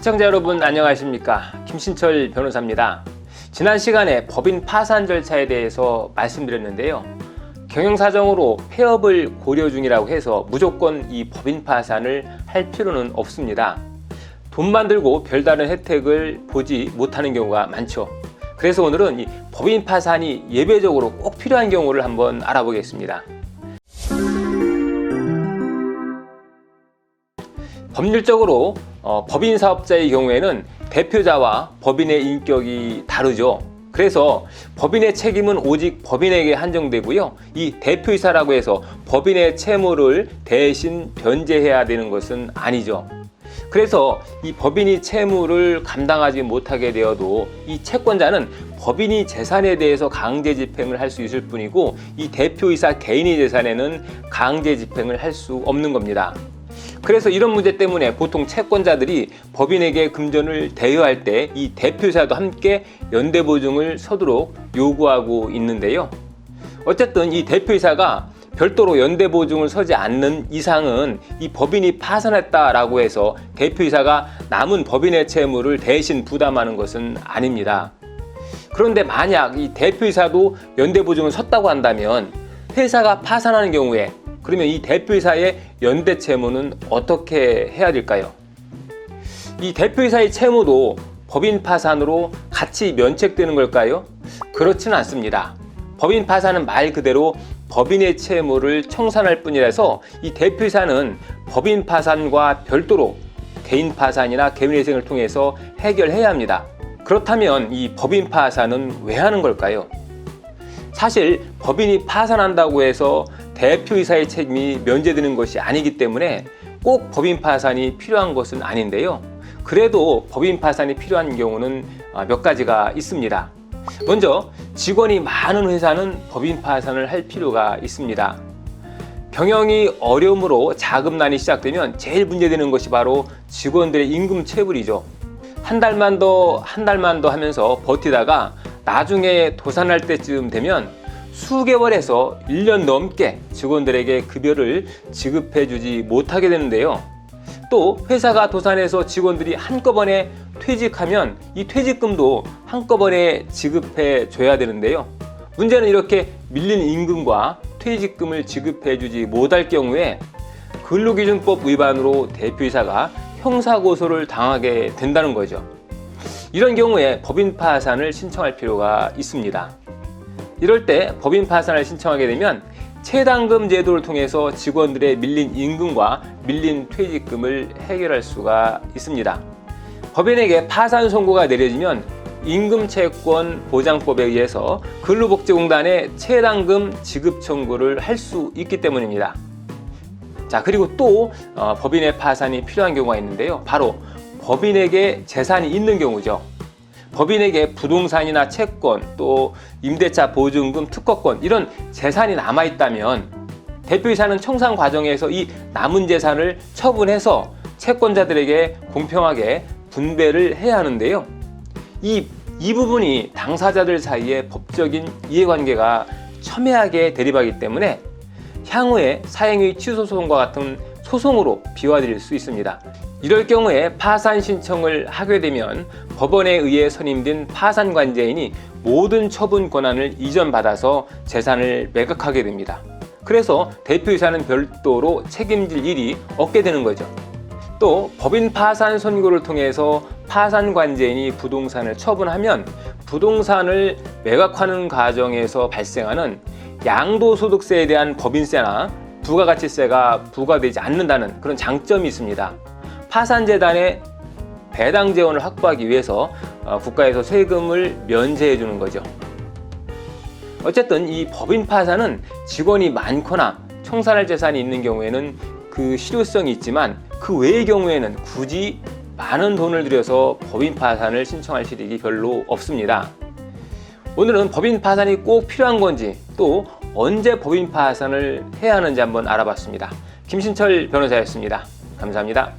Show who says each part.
Speaker 1: 시청자 여러분 안녕하십니까? 김신철 변호사입니다. 지난 시간에 법인 파산 절차에 대해서 말씀드렸는데요. 경영사정으로 폐업을 고려 중이라고 해서 무조건 이 법인 파산을 할 필요는 없습니다. 돈만 들고 별다른 혜택을 보지 못하는 경우가 많죠. 그래서 오늘은 이 법인 파산이 예외적으로 꼭 필요한 경우를 한번 알아보겠습니다. 법률적으로 법인 사업자의 경우에는 대표자와 법인의 인격이 다르죠. 그래서 법인의 책임은 오직 법인에게 한정되고요. 이 대표이사라고 해서 법인의 채무를 대신 변제해야 되는 것은 아니죠. 그래서 이 법인이 채무를 감당하지 못하게 되어도 이 채권자는 법인이 재산에 대해서 강제 집행을 할 수 있을 뿐이고 이 대표이사 개인의 재산에는 강제 집행을 할 수 없는 겁니다. 그래서 이런 문제 때문에 보통 채권자들이 법인에게 금전을 대여할 때 이 대표이사도 함께 연대보증을 서도록 요구하고 있는데요. 어쨌든 이 대표이사가 별도로 연대보증을 서지 않는 이상은 이 법인이 파산했다라고 해서 대표이사가 남은 법인의 채무를 대신 부담하는 것은 아닙니다. 그런데 만약 이 대표이사도 연대보증을 섰다고 한다면 회사가 파산하는 경우에 그러면 이 대표이사의 연대 채무는 어떻게 해야 될까요? 이 대표이사의 채무도 법인 파산으로 같이 면책되는 걸까요? 그렇지는 않습니다. 법인 파산은 말 그대로 법인의 채무를 청산할 뿐이라서 이 대표이사는 법인 파산과 별도로 개인 파산이나 개인회생을 통해서 해결해야 합니다. 그렇다면 이 법인 파산은 왜 하는 걸까요? 사실 법인이 파산한다고 해서 대표이사의 책임이 면제되는 것이 아니기 때문에 꼭 법인 파산이 필요한 것은 아닌데요. 그래도 법인 파산이 필요한 경우는 몇 가지가 있습니다. 먼저 직원이 많은 회사는 법인 파산을 할 필요가 있습니다. 경영이 어려움으로 자금난이 시작되면 제일 문제되는 것이 바로 직원들의 임금 체불이죠. 한 달만 더 하면서 버티다가 나중에 도산할 때쯤 되면 수개월에서 1년 넘게 직원들에게 급여를 지급해주지 못하게 되는데요. 또 회사가 도산해서 직원들이 한꺼번에 퇴직하면 이 퇴직금도 한꺼번에 지급해 줘야 되는데요. 문제는 이렇게 밀린 임금과 퇴직금을 지급해주지 못할 경우에 근로기준법 위반으로 대표이사가 형사고소를 당하게 된다는 거죠. 이런 경우에 법인 파산을 신청할 필요가 있습니다. 이럴 때 법인 파산을 신청하게 되면 채당금 제도를 통해서 직원들의 밀린 임금과 밀린 퇴직금을 해결할 수가 있습니다. 법인에게 파산 선고가 내려지면 임금채권 보장법에 의해서 근로복지공단에 채당금 지급 청구를 할 수 있기 때문입니다. 자, 그리고 또 법인의 파산이 필요한 경우가 있는데요. 바로 법인에게 재산이 있는 경우죠. 법인에게 부동산이나 채권, 또 임대차 보증금, 특허권 이런 재산이 남아있다면 대표이사는 청산 과정에서 이 남은 재산을 처분해서 채권자들에게 공평하게 분배를 해야 하는데요. 이 부분이 당사자들 사이에 법적인 이해관계가 첨예하게 대립하기 때문에 향후에 사행위 취소 소송과 같은 소송으로 비화될 수 있습니다. 이럴 경우에 파산 신청을 하게 되면 법원에 의해 선임된 파산관제인이 모든 처분 권한을 이전받아서 재산을 매각하게 됩니다. 그래서 대표이사는 별도로 책임질 일이 없게 되는 거죠. 또 법인 파산 선고를 통해서 파산관제인이 부동산을 처분하면 부동산을 매각하는 과정에서 발생하는 양도소득세에 대한 법인세나 부가가치세가 부과되지 않는다는 그런 장점이 있습니다. 파산재단의 배당 재원을 확보하기 위해서 국가에서 세금을 면제해 주는 거죠. 어쨌든 이 법인 파산은 직원이 많거나 청산할 재산이 있는 경우에는 그 실효성이 있지만 그 외의 경우에는 굳이 많은 돈을 들여서 법인 파산을 신청할 실익이 별로 없습니다. 오늘은 법인 파산이 꼭 필요한 건지 또 언제 법인 파산을 해야 하는지 한번 알아봤습니다. 김신철 변호사였습니다. 감사합니다.